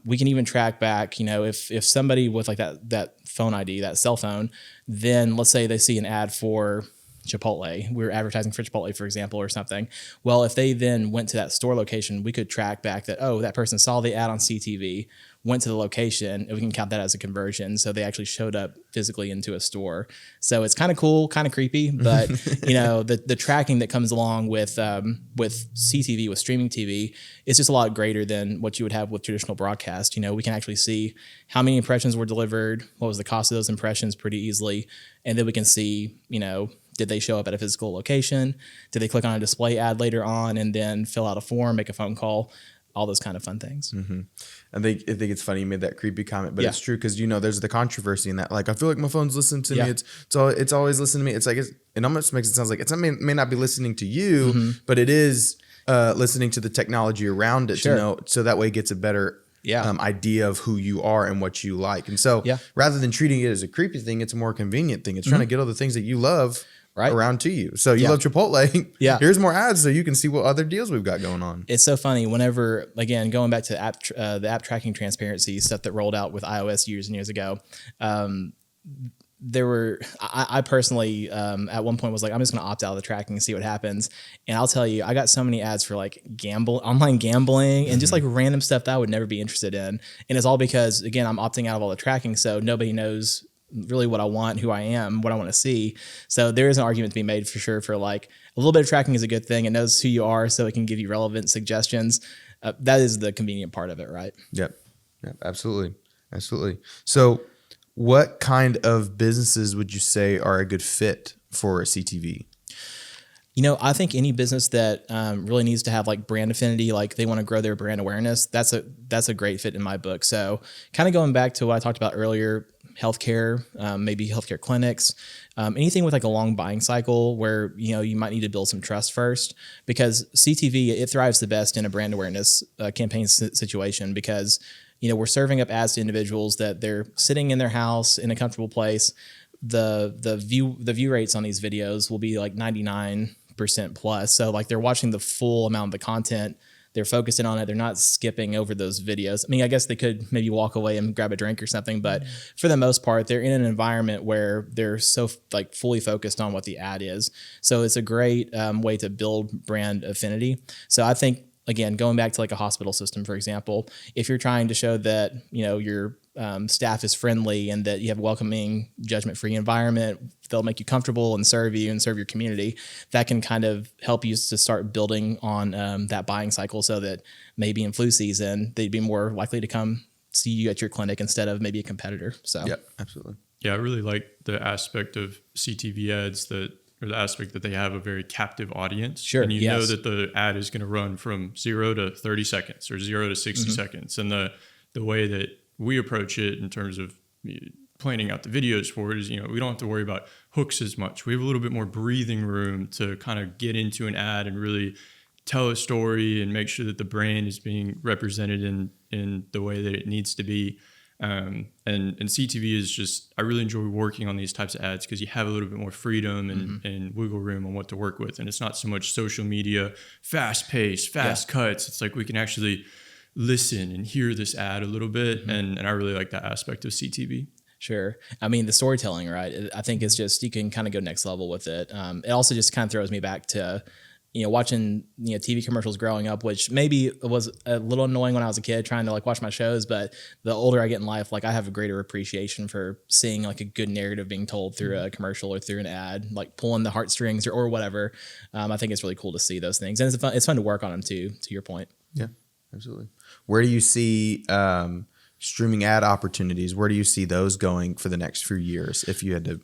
we can even track back, if somebody with that phone ID, that cell phone, then let's say they see an ad for Chipotle. We were advertising for Chipotle, for example, or something. Well, if they then went to that store location, we could track back that, oh, that person saw the ad on CTV, went to the location, and we can count that as a conversion. So they actually showed up physically into a store. So it's kind of cool, kind of creepy, but the tracking that comes along with CTV, with streaming TV, is just a lot greater than what you would have with traditional broadcast. We can actually see how many impressions were delivered, what was the cost of those impressions pretty easily, and then we can see, did they show up at a physical location? Did they click on a display ad later on and then fill out a form, make a phone call? All those kind of fun things. Mm-hmm. I think it's funny you made that creepy comment, but it's true because there's the controversy in that. Like, I feel like my phone's listening to me. It's always listening to me. It's like it almost makes it sound like it may not be listening to you, but it is listening to the technology around it to know, so that way it gets a better idea of who you are and what you like. And so rather than treating it as a creepy thing, it's a more convenient thing. It's trying to get all the things that you love around to you. So you love Chipotle. Here's more ads so you can see what other deals we've got going on. It's so funny whenever, again, going back to the app tracking transparency stuff that rolled out with iOS years and years ago. I personally at one point was like, I'm just going to opt out of the tracking and see what happens. And I'll tell you, I got so many ads for like online gambling and just like random stuff that I would never be interested in. And it's all because, again, I'm opting out of all the tracking. So nobody knows really what I want, who I am, what I want to see. So there is an argument to be made for sure for like a little bit of tracking is a good thing. It knows who you are, so it can give you relevant suggestions. That is the convenient part of it, right? Yep, absolutely. So what kind of businesses would you say are a good fit for a CTV? I think any business that really needs to have like brand affinity, like they want to grow their brand awareness, that's a great fit in my book. So kind of going back to what I talked about earlier, healthcare, maybe healthcare clinics, anything with like a long buying cycle where, you might need to build some trust first, because CTV, it thrives the best in a brand awareness campaign situation because, we're serving up ads to individuals that they're sitting in their house in a comfortable place. The view rates on these videos will be like 99% plus. So like they're watching the full amount of the content. They're focusing on it. They're not skipping over those videos. I mean, I guess they could maybe walk away and grab a drink or something, but for the most part, they're in an environment where they're so like fully focused on what the ad is. So it's a great way to build brand affinity. So I think, again, going back to like a hospital system, for example, if you're trying to show that, your staff is friendly and that you have a welcoming, judgment-free environment, they'll make you comfortable and serve you and serve your community. That can kind of help you to start building on that buying cycle so that maybe in flu season, they'd be more likely to come see you at your clinic instead of maybe a competitor. So, yeah, absolutely. Yeah, I really like the aspect of CTV ads or the aspect that they have a very captive audience. Sure. And you know that the ad is going to run from 0 to 30 seconds or 0 to 60 seconds. And the way that we approach it in terms of planning out the videos for it is, we don't have to worry about hooks as much. We have a little bit more breathing room to kind of get into an ad and really tell a story and make sure that the brand is being represented in the way that it needs to be. And CTV is just, I really enjoy working on these types of ads because you have a little bit more freedom and wiggle room on what to work with. And it's not so much social media, fast pace, fast cuts. It's like we can actually listen and hear this ad a little bit. And I really like that aspect of CTV. Sure. I mean, the storytelling, right? I think it's just, you can kind of go next level with it. It also just kind of throws me back to, watching, TV commercials growing up, which maybe was a little annoying when I was a kid trying to like watch my shows. But the older I get in life, like I have a greater appreciation for seeing like a good narrative being told through a commercial or through an ad, like pulling the heartstrings or whatever. I think it's really cool to see those things. And it's fun to work on them too, to your point. Yeah, absolutely. Where do you see streaming ad opportunities? Where do you see those going for the next few years if you had to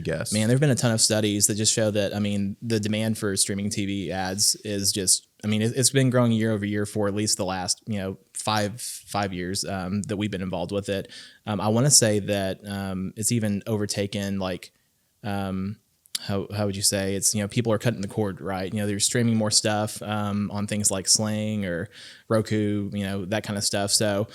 guess? Man, there've been a ton of studies that just show that, the demand for streaming TV ads is just, it's been growing year over year for at least the last, 5 years that we've been involved with it. I want to say that it's even overtaken like, how would you say it's, people are cutting the cord, right? They're streaming more stuff on things like Sling or Roku, that kind of stuff. So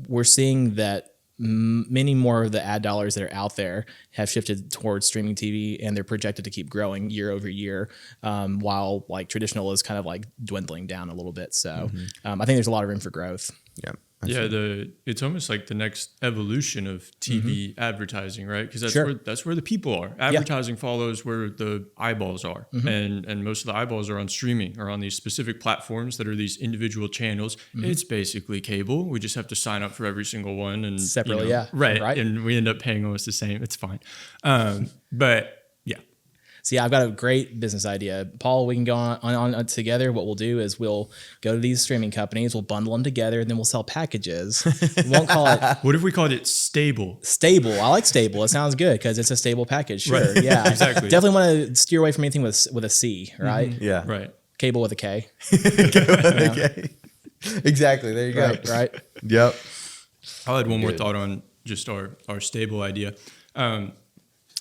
we're seeing that many more of the ad dollars that are out there have shifted towards streaming TV, and they're projected to keep growing year over year, while like traditional is kind of like dwindling down a little bit. So I think there's a lot of room for growth. Yeah, It's almost like the next evolution of TV advertising, right? Because that's where the people are. Advertising follows where the eyeballs are, and most of the eyeballs are on streaming or on these specific platforms that are these individual channels. It's basically cable. We just have to sign up for every single one and separately, right, and we end up paying almost the same. It's fine, but. See, I've got a great business idea. Paul, we can go on together. What we'll do is we'll go to these streaming companies, we'll bundle them together, and then we'll sell packages. We won't call it... What if we called it stable? Stable. I like stable. It sounds good because it's a stable package. Sure. Right. Yeah. Exactly. Definitely want to steer away from anything with a C, right? Yeah. Right. Cable with a K. Okay. Exactly. There you go. Right. Yep. I'll add one more thought on just our stable idea.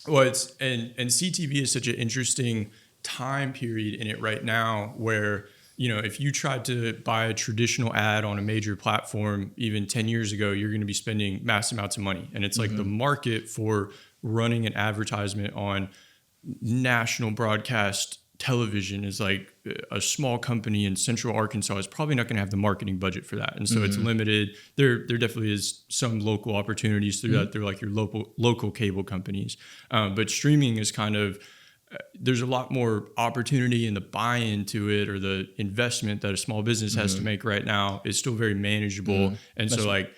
Well, it's and CTV is such an interesting time period in it right now where, if you tried to buy a traditional ad on a major platform even 10 years ago, you're going to be spending mass amounts of money. And it's like the market for running an advertisement on national broadcast television is like a small company in central Arkansas is probably not going to have the marketing budget for that. And so it's limited. There definitely is some local opportunities through that. They're like your local cable companies. But streaming is kind of, there's a lot more opportunity, and the buy-in to it or the investment that a small business has to make right now is still very manageable. And so like,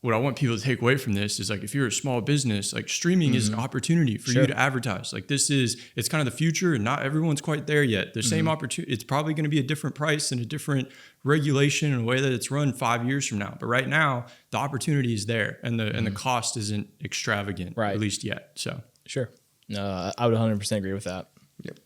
what I want people to take away from this is like, if you're a small business, like streaming is an opportunity for you to advertise. Like it's kind of the future, and not everyone's quite there yet. The same opportunity, it's probably going to be a different price and a different regulation and a way that it's run 5 years from now. But right now, the opportunity is there, and the cost isn't extravagant, at least yet. So sure, no, I would 100% agree with that. Yep.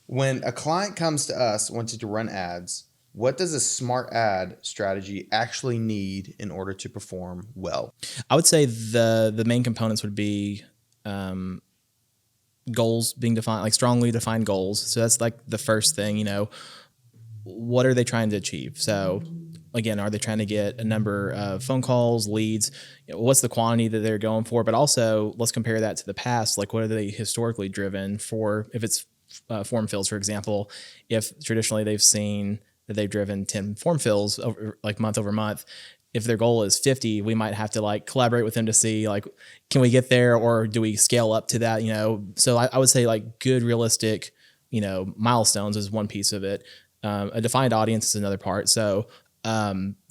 When a client comes to us wanting to run ads, what does a smart ad strategy actually need in order to perform well? I would say the main components would be goals being defined, like strongly defined goals. So that's like the first thing, what are they trying to achieve? So again, are they trying to get a number of phone calls, leads? What's the quantity that they're going for? But also let's compare that to the past. Like what are they historically driven for? If it's form fills, for example, if traditionally they've seen that they've driven 10 form fills over, like month over month. If their goal is 50, we might have to like collaborate with them to see like, can we get there, or do we scale up to that? So I would say like good, realistic, milestones is one piece of it. A defined audience is another part. So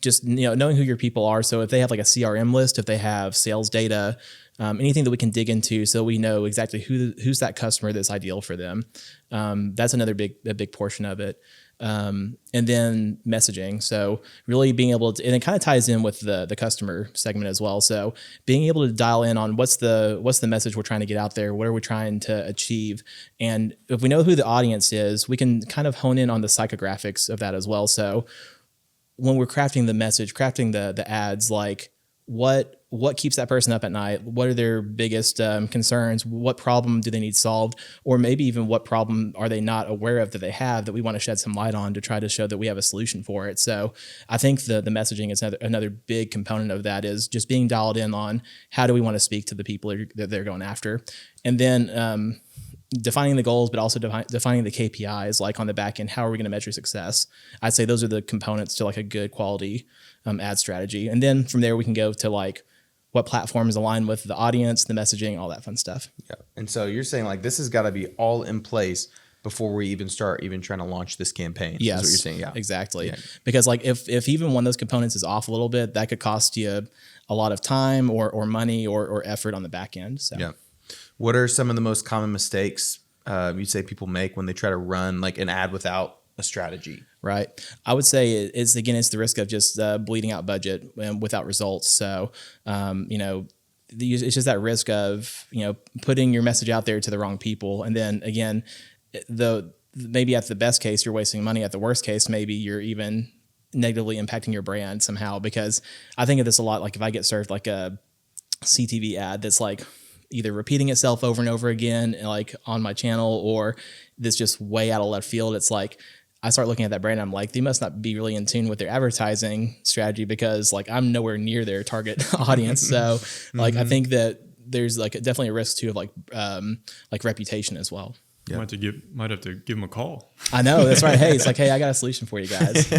just, knowing who your people are. So if they have like a CRM list, if they have sales data, anything that we can dig into so we know exactly who's that customer that's ideal for them. That's another big portion of it. And then messaging. So really being able to, and it kind of ties in with the customer segment as well. So being able to dial in on what's the message we're trying to get out there, what are we trying to achieve, and if we know who the audience is, we can kind of hone in on the psychographics of that as well. So when we're crafting the message, crafting the ads, like what keeps that person up at night? What are their biggest concerns? What problem do they need solved? Or maybe even what problem are they not aware of that they have that we want to shed some light on to try to show that we have a solution for it? So I think the messaging is another big component of that, is just being dialed in on how do we want to speak to the people that they're going after. And then defining the goals, but also defining the KPIs, like on the back end, how are we going to measure success? I'd say those are the components to like a good quality ad strategy. And then from there, we can go to like what platforms align with the audience, the messaging, all that fun stuff. Yeah. And so you're saying like this has got to be all in place before we even start trying to launch this campaign. Yes, is what you're saying. Yeah, exactly. Yeah. Because like if even one of those components is off a little bit, that could cost you a lot of time or money or effort on the back end. So yeah. What are some of the most common mistakes you'd say people make when they try to run like an ad without a strategy? Right. I would say it's the risk of just bleeding out budget without results. So, it's just that risk of, putting your message out there to the wrong people. And then again, maybe at the best case, you're wasting money. At the worst case, maybe you're even negatively impacting your brand somehow, because I think of this a lot. Like if I get served like a CTV ad that's like either repeating itself over and over again, like on my channel, or this just way out of left field, it's like, I start looking at that brand, I'm like, they must not be really in tune with their advertising strategy, because like I'm nowhere near their target audience. So like, I think that there's like definitely a risk too of like reputation as well. Yeah. Might have to give them a call. I know, that's right. Hey, it's like, hey, I got a solution for you guys.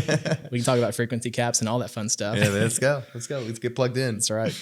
We can talk about frequency caps and all that fun stuff. Yeah, let's go. Let's get plugged in. That's right.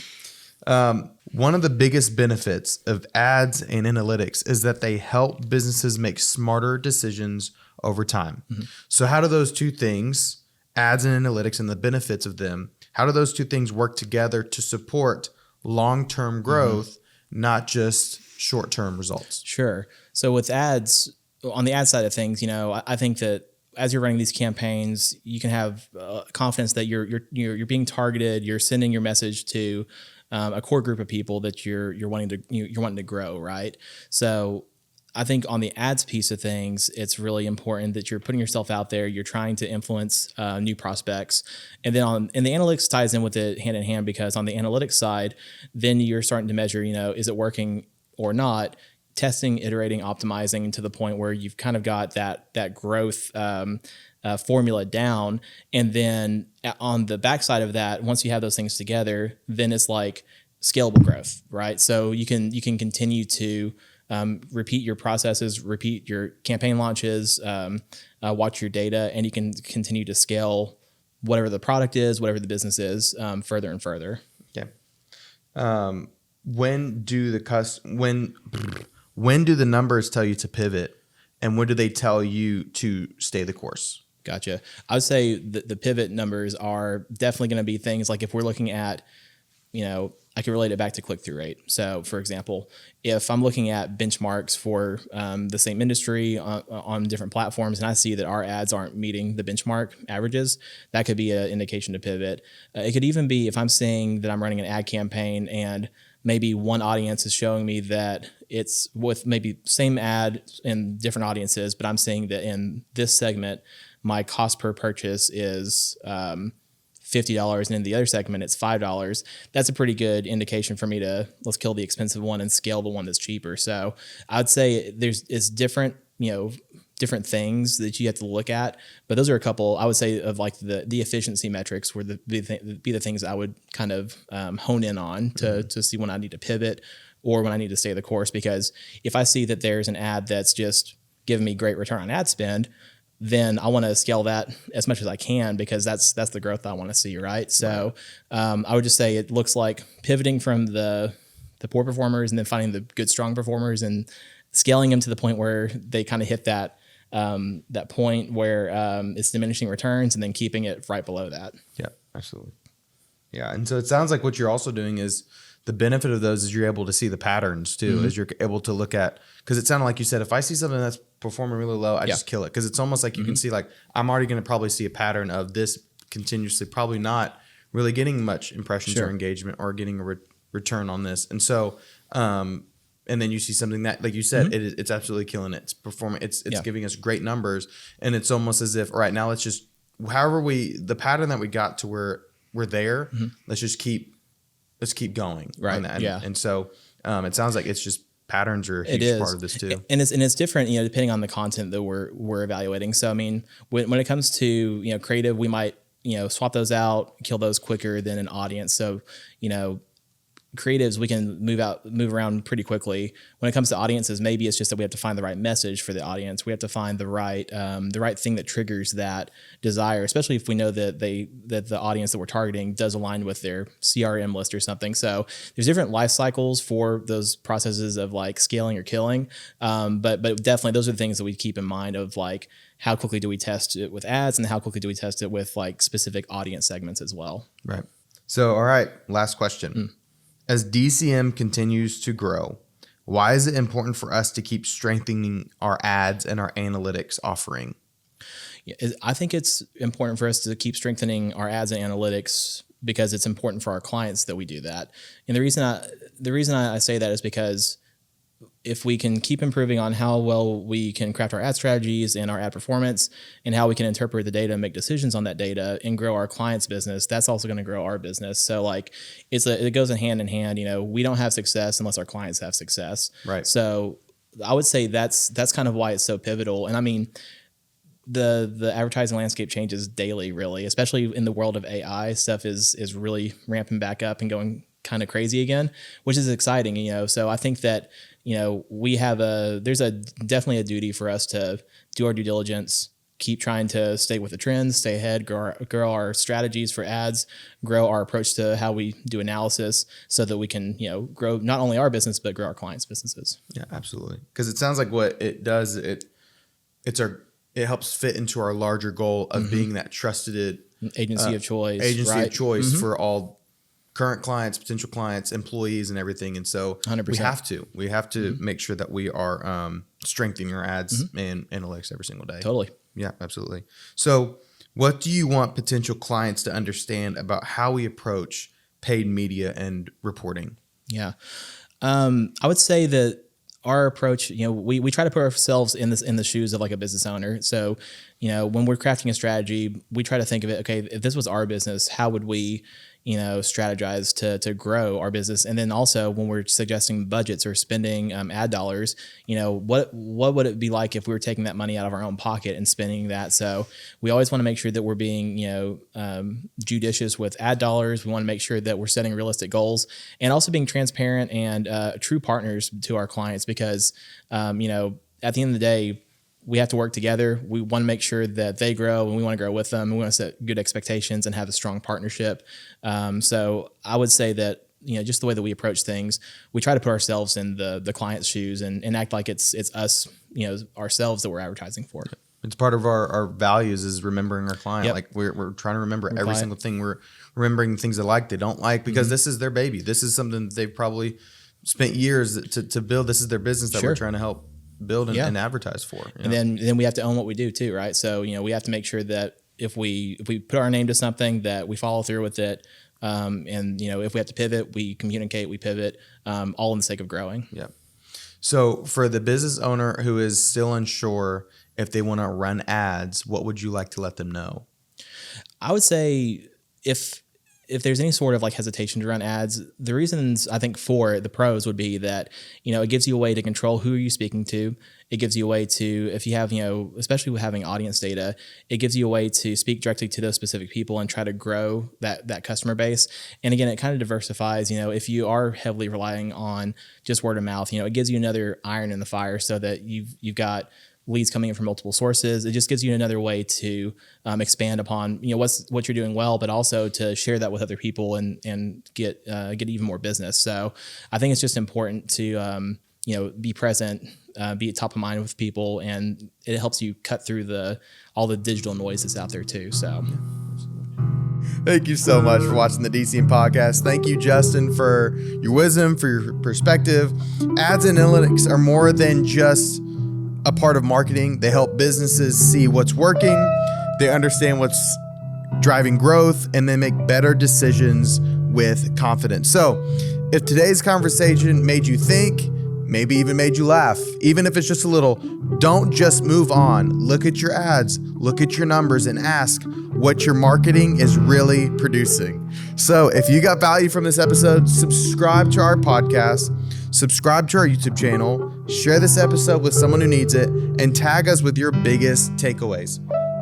One of the biggest benefits of ads and analytics is that they help businesses make smarter decisions over time. Mm-hmm. So how do those two things, ads and analytics and the benefits of them, how do those two things work together to support long-term growth, not just short-term results? Sure. So with ads, on the ad side of things, I think that as you're running these campaigns, you can have confidence that you're being targeted. You're sending your message to a core group of people that you're wanting to grow, right? So I think on the ads piece of things, it's really important that you're putting yourself out there. You're trying to influence new prospects, and then and the analytics ties in with it hand in hand, because on the analytics side, then you're starting to measure, is it working or not? Testing, iterating, optimizing to the point where you've kind of got that growth formula down. And then on the backside of that, once you have those things together, then it's like scalable growth, right? So you can continue to repeat your processes, repeat your campaign launches, watch your data, and you can continue to scale whatever the product is, whatever the business is, further and further. Yeah. When do the numbers tell you to pivot, and when do they tell you to stay the course? Gotcha. I would say the pivot numbers are definitely going to be things like, if we're looking at, I can relate it back to click-through rate. So, for example, if I'm looking at benchmarks for the same industry on different platforms, and I see that our ads aren't meeting the benchmark averages, that could be an indication to pivot. It could even be if I'm seeing that I'm running an ad campaign and maybe one audience is showing me that it's with maybe same ad in different audiences, but I'm seeing that in this segment, my cost per purchase is $50, and in the other segment it's $5. That's a pretty good indication for me to, let's kill the expensive one and scale the one that's cheaper. So I'd say it's different, different things that you have to look at, but those are a couple, I would say, of like the efficiency metrics would be the things I would kind of hone in on to see when I need to pivot or when I need to stay the course. Because if I see that there's an ad that's just giving me great return on ad spend, then I want to scale that as much as I can, because that's the growth I want to see, right? So I would just say it looks like pivoting from the poor performers and then finding the good, strong performers and scaling them to the point where they kind of hit that point where it's diminishing returns, and then keeping it right below that. Yeah, absolutely. Yeah, and so it sounds like what you're also doing is, the benefit of those is you're able to see the patterns too, as you're able to look at, because it sounded like you said, if I see something that's performing really low, I just kill it. Because it's almost like you can see, like, I'm already going to probably see a pattern of this continuously, probably not really getting much impressions or engagement or getting a return on this. And so, and then you see something that, like you said, it's absolutely killing it. It's performing. It's giving us great numbers. And it's almost as if, all right, now let's just, the pattern that we got to where we're there, let's keep going. Right. And so it sounds like it's just patterns are a huge part of this too. And it's different, depending on the content that we're evaluating. So, I mean, when it comes to, creative, we might, swap those out, kill those quicker than an audience. So, creatives, we can move around pretty quickly. When it comes to audiences, maybe it's just that we have to find the right message for the audience. We have to find the right thing that triggers that desire, especially if we know that the audience that we're targeting does align with their CRM list or something. So there's different life cycles for those processes of like scaling or killing. But definitely those are the things that we keep in mind of like, how quickly do we test it with ads, and how quickly do we test it with like specific audience segments as well. Right. So, all right, last question. As DCM continues to grow, why is it important for us to keep strengthening our ads and our analytics offering? I think it's important for us to keep strengthening our ads and analytics because it's important for our clients that we do that. And the reason I say that is because if we can keep improving on how well we can craft our ad strategies and our ad performance and how we can interpret the data and make decisions on that data and grow our clients' business, that's also going to grow our business. So like it goes in hand. We don't have success unless our clients have success. Right. So I would say that's kind of why it's so pivotal. And I mean, the advertising landscape changes daily, really, especially in the world of AI. Stuff is really ramping back up and going kind of crazy again, which is exciting, So I think that, we have there's definitely a duty for us to do our due diligence, keep trying to stay with the trends, stay ahead, grow our strategies for ads, grow our approach to how we do analysis so that we can, grow not only our business, but grow our clients' businesses. Yeah, absolutely. Because it sounds like what it does, it helps fit into our larger goal of being that trusted agency of choice, for all current clients, potential clients, employees, and everything. And so 100%. we have to make sure that we are strengthening our ads and analytics every single day. Totally. Yeah, absolutely. So what do you want potential clients to understand about how we approach paid media and reporting? Yeah. I would say that our approach, we try to put ourselves in the shoes of like a business owner. So, when we're crafting a strategy, we try to think of it, okay, if this was our business, how would we, strategize to grow our business? And then also when we're suggesting budgets or spending ad dollars, what would it be like if we were taking that money out of our own pocket and spending that? So we always want to make sure that we're being, judicious with ad dollars. We want to make sure that we're setting realistic goals and also being transparent and true partners to our clients because, at the end of the day, we have to work together. We want to make sure that they grow and we want to grow with them. We want to set good expectations and have a strong partnership. So I would say that, just the way that we approach things, we try to put ourselves in the client's shoes and act like it's us, ourselves that we're advertising for. It's part of our values is remembering our client. Yep. Like we're trying to remember every single thing. We're remembering things they like, they don't like, because this is their baby. This is something that they've probably spent years to build. This is their business that we're trying to help build and adverize for. And then we have to own what we do too, right? So, we have to make sure that if we put our name to something, that we follow through with it. And if we have to pivot, we communicate, we pivot, all in the sake of growing. Yeah. So for the business owner who is still unsure if they want to run ads, what would you like to let them know? I would say if there's any sort of like hesitation to run ads, the reasons I think for the pros would be that, it gives you a way to control who you're speaking to. It gives you a way to, if you have, especially with having audience data, it gives you a way to speak directly to those specific people and try to grow that customer base. And again, it kind of diversifies, if you are heavily relying on just word of mouth, it gives you another iron in the fire so that you've got leads coming in from multiple sources. It just gives you another way to expand upon what you're doing well, but also to share that with other people and get even more business. So I think it's just important to be present, be top of mind with people, and it helps you cut through all the digital noise that's out there too. So. Thank you so much for watching the DCM podcast. Thank you, Justin, for your wisdom, for your perspective. Ads and analytics are more than just a part of marketing. They help businesses see what's working, they understand what's driving growth, and they make better decisions with confidence. So if today's conversation made you think, maybe even made you laugh, even if it's just a little, don't just move on. Look at your ads, look at your numbers, and ask what your marketing is really producing. So if you got value from this episode, subscribe to our podcast, subscribe to our YouTube channel, share this episode with someone who needs it, and tag us with your biggest takeaways.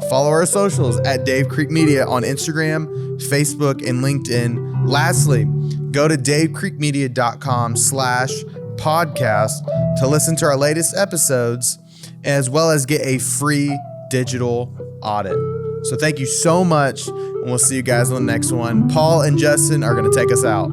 Follow our socials at Dave Creek Media on Instagram, Facebook, and LinkedIn. Lastly, go to davecreekmedia.com/podcast to listen to our latest episodes, as well as get a free digital audit. So thank you so much, and we'll see you guys on the next one. Paul and Justin are going to take us out.